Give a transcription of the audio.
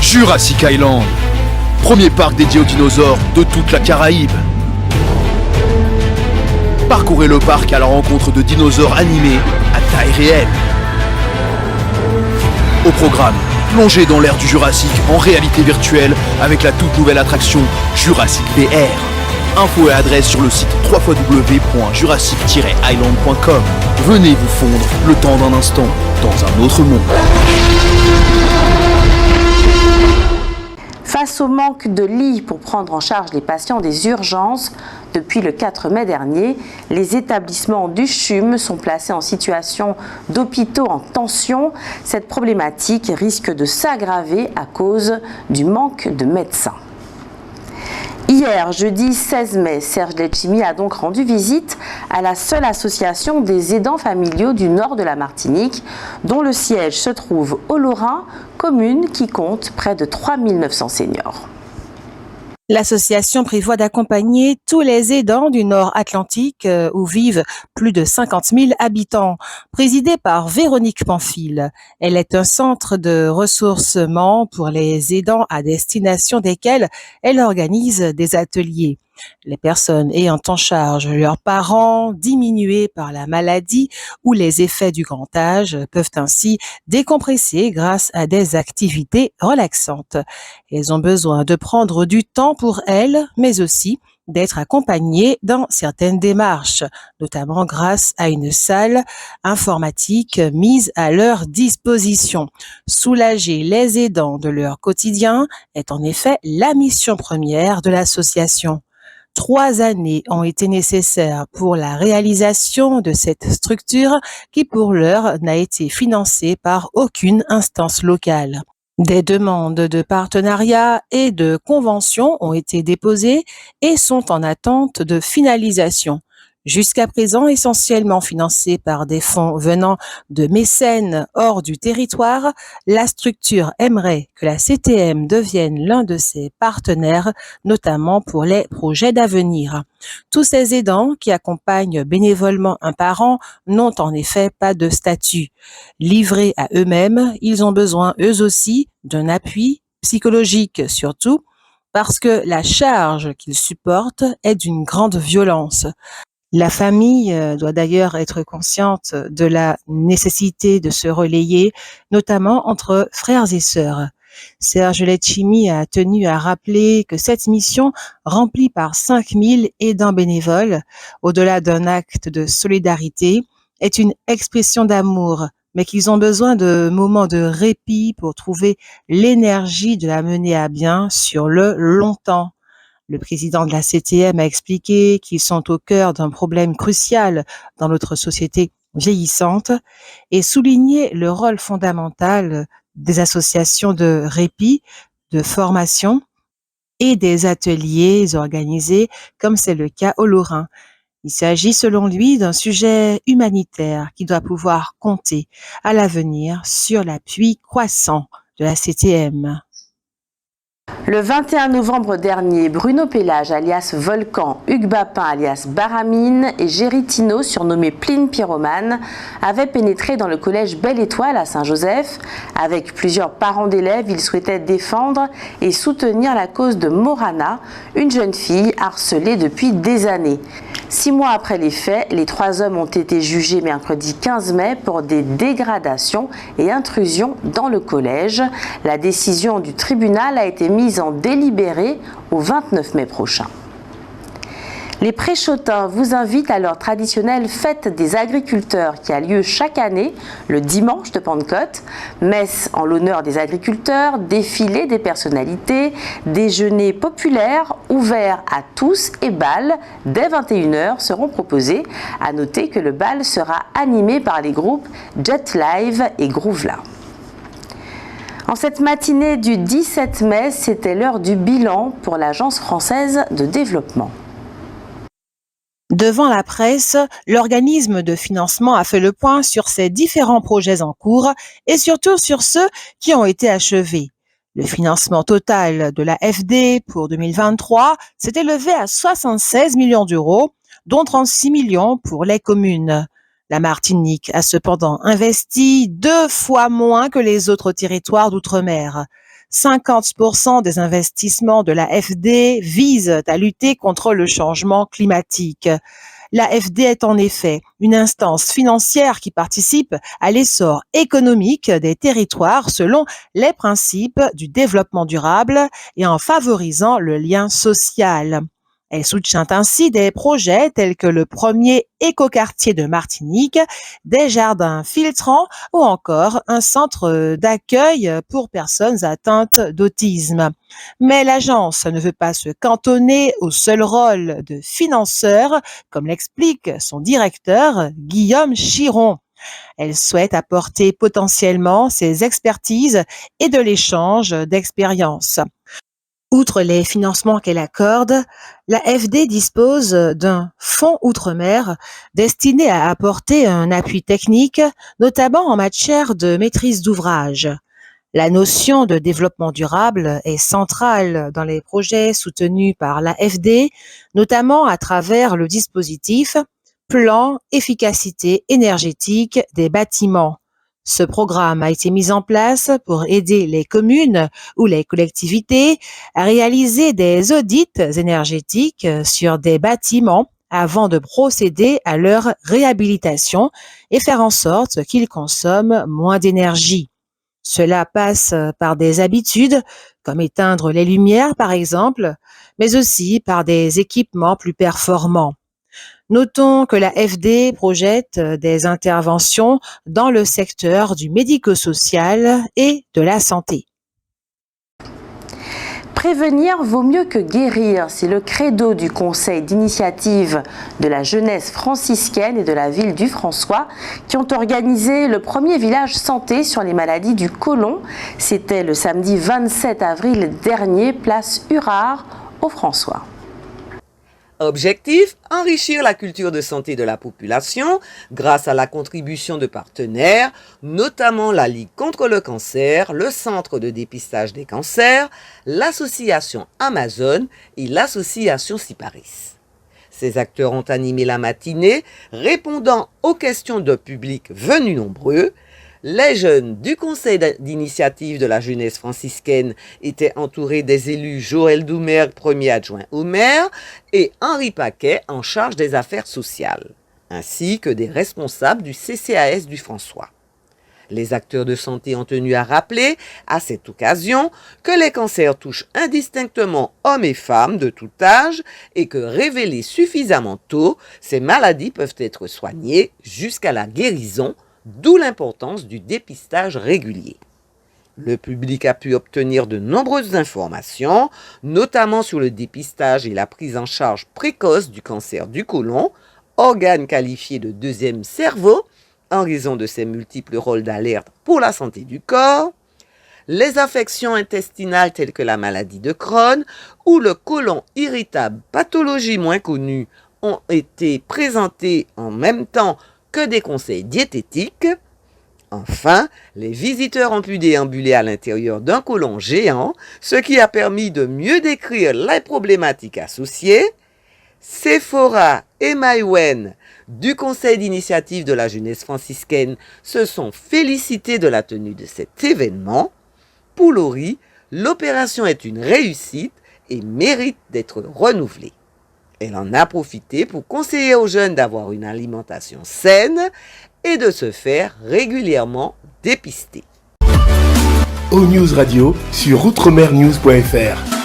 Jurassic Island, premier parc dédié aux dinosaures de toute la Caraïbe. Parcourez le parc à la rencontre de dinosaures animés à taille réelle. Au programme, plongez dans l'ère du Jurassique en réalité virtuelle avec la toute nouvelle attraction Jurassic VR. Infos et adresse sur le site www.jurassic-island.com. Venez vous fondre le temps d'un instant dans un autre monde. Face au manque de lits pour prendre en charge les patients des urgences, depuis le 4 mai dernier, les établissements du CHUM sont placés en situation d'hôpitaux en tension. Cette problématique risque de s'aggraver à cause du manque de médecins. Hier, jeudi 16 mai, Serge Letchimy a donc rendu visite à la seule association des aidants familiaux du nord de la Martinique, dont le siège se trouve au Lorrain, commune qui compte près de 3900 seniors. L'association prévoit d'accompagner tous les aidants du Nord Atlantique où vivent plus de 50 000 habitants. Présidée par Véronique Pamphile, elle est un centre de ressourcement pour les aidants à destination desquels elle organise des ateliers. Les personnes ayant en charge leurs parents diminués par la maladie ou les effets du grand âge peuvent ainsi décompresser grâce à des activités relaxantes. Elles ont besoin de prendre du temps pour elles, mais aussi d'être accompagnées dans certaines démarches, notamment grâce à une salle informatique mise à leur disposition. Soulager les aidants de leur quotidien est en effet la mission première de l'association. 3 années ont été nécessaires pour la réalisation de cette structure qui, pour l'heure, n'a été financée par aucune instance locale. Des demandes de partenariat et de convention ont été déposées et sont en attente de finalisation. Jusqu'à présent, essentiellement financée par des fonds venant de mécènes hors du territoire, la structure aimerait que la CTM devienne l'un de ses partenaires, notamment pour les projets d'avenir. Tous ces aidants qui accompagnent bénévolement un parent n'ont en effet pas de statut. Livrés à eux-mêmes, ils ont besoin eux aussi d'un appui psychologique surtout, parce que la charge qu'ils supportent est d'une grande violence. La famille doit d'ailleurs être consciente de la nécessité de se relayer, notamment entre frères et sœurs. Serge Letchimy a tenu à rappeler que cette mission, remplie par 5000 aidants bénévoles, au-delà d'un acte de solidarité, est une expression d'amour, mais qu'ils ont besoin de moments de répit pour trouver l'énergie de la mener à bien sur le long temps. Le président de la CTM a expliqué qu'ils sont au cœur d'un problème crucial dans notre société vieillissante et souligné le rôle fondamental des associations de répit, de formation et des ateliers organisés comme c'est le cas au Lorrain. Il s'agit selon lui d'un sujet humanitaire qui doit pouvoir compter à l'avenir sur l'appui croissant de la CTM. Le 21 novembre dernier, Bruno Pélage, alias Volcan, Hugues Bapin, alias Baramine, et Géry Tino, surnommé Pline Pyromane, avaient pénétré dans le collège Belle Étoile à Saint-Joseph. Avec plusieurs parents d'élèves, ils souhaitaient défendre et soutenir la cause de Morana, une jeune fille harcelée depuis des années. 6 mois après les faits, les 3 hommes ont été jugés mercredi 15 mai pour des dégradations et intrusions dans le collège. La décision du tribunal a été mise en délibéré au 29 mai prochain. Les Préchotins vous invitent à leur traditionnelle fête des agriculteurs qui a lieu chaque année le dimanche de Pentecôte. Messe en l'honneur des agriculteurs, défilé des personnalités, déjeuner populaire ouvert à tous et bal dès 21h seront proposés. À noter que le bal sera animé par les groupes Jet Live et Groovela. En cette matinée du 17 mai, c'était l'heure du bilan pour l'Agence française de développement. Devant la presse, l'organisme de financement a fait le point sur ses différents projets en cours et surtout sur ceux qui ont été achevés. Le financement total de la FD pour 2023 s'est élevé à 76 millions d'euros, dont 36 millions pour les communes. La Martinique a cependant investi 2 fois moins que les autres territoires d'outre-mer. 50% des investissements de l'AFD visent à lutter contre le changement climatique. L'AFD est en effet une instance financière qui participe à l'essor économique des territoires selon les principes du développement durable et en favorisant le lien social. Elle soutient ainsi des projets tels que le premier écoquartier de Martinique, des jardins filtrants ou encore un centre d'accueil pour personnes atteintes d'autisme. Mais l'agence ne veut pas se cantonner au seul rôle de financeur, comme l'explique son directeur, Guillaume Chiron. Elle souhaite apporter potentiellement ses expertises et de l'échange d'expériences. Outre les financements qu'elle accorde, l'AFD dispose d'un fonds outre-mer destiné à apporter un appui technique, notamment en matière de maîtrise d'ouvrage. La notion de développement durable est centrale dans les projets soutenus par l'AFD, notamment à travers le dispositif Plan Efficacité énergétique des bâtiments. Ce programme a été mis en place pour aider les communes ou les collectivités à réaliser des audits énergétiques sur des bâtiments avant de procéder à leur réhabilitation et faire en sorte qu'ils consomment moins d'énergie. Cela passe par des habitudes, comme éteindre les lumières par exemple, mais aussi par des équipements plus performants. Notons que l'AFD projette des interventions dans le secteur du médico-social et de la santé. Prévenir vaut mieux que guérir, c'est le credo du conseil d'initiative de la jeunesse franciscaine et de la ville du François qui ont organisé le premier village santé sur les maladies du côlon. C'était le samedi 27 avril dernier, place Hurard au François. Objectif, enrichir la culture de santé de la population grâce à la contribution de partenaires, notamment la Ligue contre le cancer, le Centre de dépistage des cancers, l'association Amazon et l'association Ciparis. Ces acteurs ont animé la matinée, répondant aux questions d'un public venu nombreux. Les jeunes du conseil d'initiative de la jeunesse franciscaine étaient entourés des élus Joël Doumergue, premier adjoint au maire, et Henri Paquet, en charge des affaires sociales, ainsi que des responsables du CCAS du François. Les acteurs de santé ont tenu à rappeler, à cette occasion, que les cancers touchent indistinctement hommes et femmes de tout âge et que, révélés suffisamment tôt, ces maladies peuvent être soignées jusqu'à la guérison, d'où l'importance du dépistage régulier. Le public a pu obtenir de nombreuses informations, notamment sur le dépistage et la prise en charge précoce du cancer du côlon, organe qualifié de deuxième cerveau, en raison de ses multiples rôles d'alerte pour la santé du corps, les affections intestinales telles que la maladie de Crohn ou le côlon irritable, pathologie moins connue, ont été présentées en même temps que des conseils diététiques. Enfin, les visiteurs ont pu déambuler à l'intérieur d'un côlon géant, ce qui a permis de mieux décrire les problématiques associées. Sephora et Maïwen du conseil d'initiative de la jeunesse franciscaine se sont félicités de la tenue de cet événement. Pour Laurie, l'opération est une réussite et mérite d'être renouvelée. Elle en a profité pour conseiller aux jeunes d'avoir une alimentation saine et de se faire régulièrement dépister. O News Radio sur outremernews.fr.